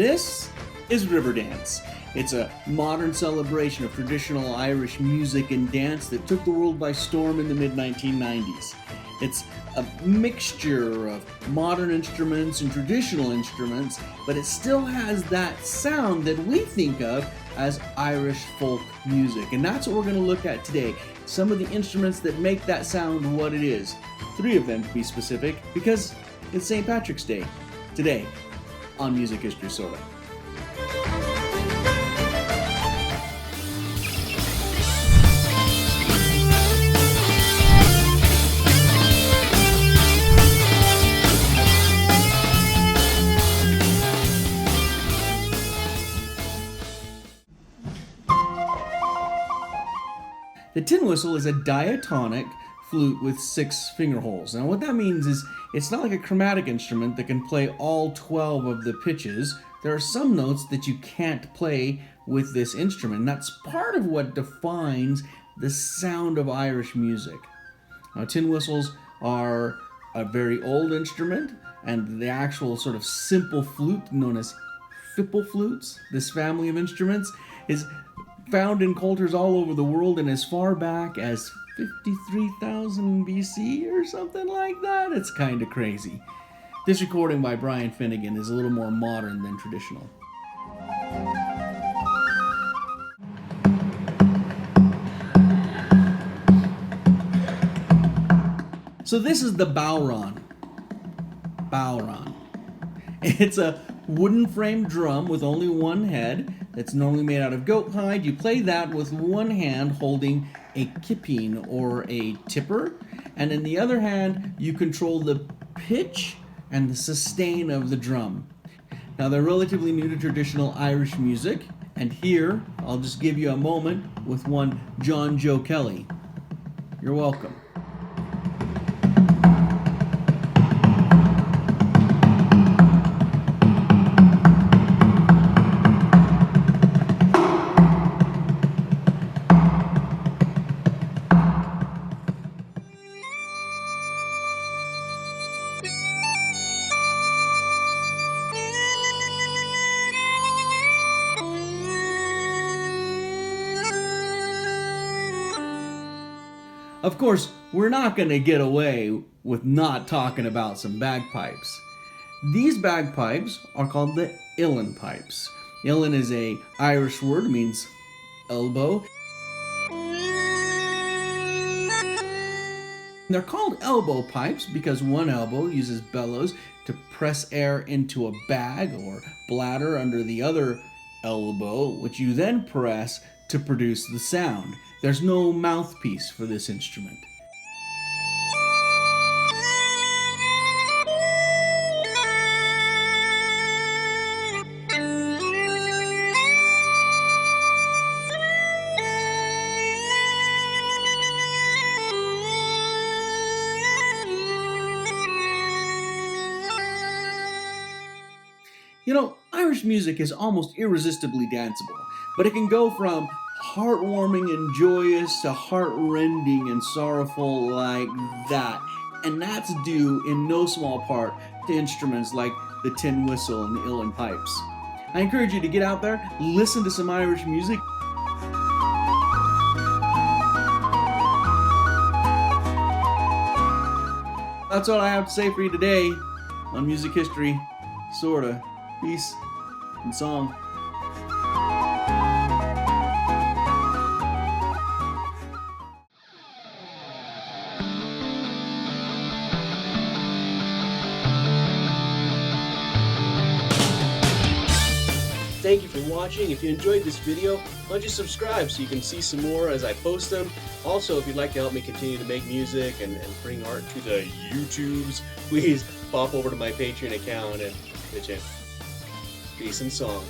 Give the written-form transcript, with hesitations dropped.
This is River Dance. It's a modern celebration of traditional Irish music and dance that took the world by storm in the mid-1990s. It's a mixture of modern instruments and traditional instruments, but it still has that sound that we think of as Irish folk music. And that's what we're going to look at today. Some of the instruments that make that sound what it is. 3 of them to be specific, because it's St. Patrick's Day today on Music History Sorta. The tin whistle is a diatonic flute with 6 finger holes. Now what that means is it's not like a chromatic instrument that can play all 12 of the pitches. There are some notes that you can't play with this instrument. That's part of what defines the sound of Irish music. Now tin whistles are a very old instrument, and the actual sort of simple flute known as fipple flutes, this family of instruments, is found in cultures all over the world and as far back as 53,000 BC or something like that. It's kind of crazy. This recording by Brian Finnegan is a little more modern than traditional. So this is the bodhrán. Bodhrán. It's a wooden frame drum with only one head that's normally made out of goat hide. You play that with one hand holding a kipping or a tipper, and in the other hand you control the pitch and the sustain of the drum. Now they're relatively new to traditional Irish music, and here I'll just give you a moment with one John Joe Kelly. You're welcome. Of course, we're not going to get away with not talking about some bagpipes. These bagpipes are called the uilleann pipes. Uilleann is an Irish word, means elbow. They're called elbow pipes because one elbow uses bellows to press air into a bag or bladder under the other elbow, which you then press to produce the sound. There's no mouthpiece for this instrument. You know, Irish music is almost irresistibly danceable, but it can go from heartwarming and joyous to heart-rending and sorrowful like that. And that's due in no small part to instruments like the tin whistle and the uilleann pipes. I encourage you to get out there, listen to some Irish music. That's all I have to say for you today on Music History Sorta. Peace and song. Thank you for watching. If you enjoyed this video, why don't you subscribe so you can see some more as I post them. Also, if you'd like to help me continue to make music and bring art to the YouTubes, please pop over to my Patreon account and pitch in. Peace and song.